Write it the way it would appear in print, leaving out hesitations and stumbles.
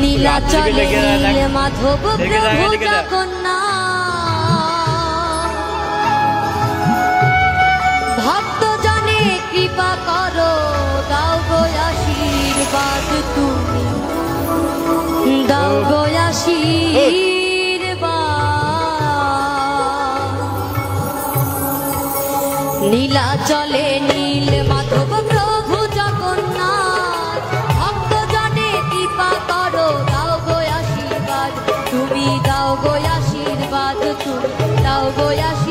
নীলাচলে নীল মাধব প্রভু জগন্নাথ ভক্ত জনে কৃপা করো দাও গো আশীর্বাদ তুমি দাও গো আশীর্বাদ নীলাচলে নীল মাধব প্রভু জগন্নাথ ভক্ত জনে কৃপা করো দাও গো আশীর্বাদ তুমি দাও গো আশীর্বাদ তুমি দাও গো আশীর্বাদ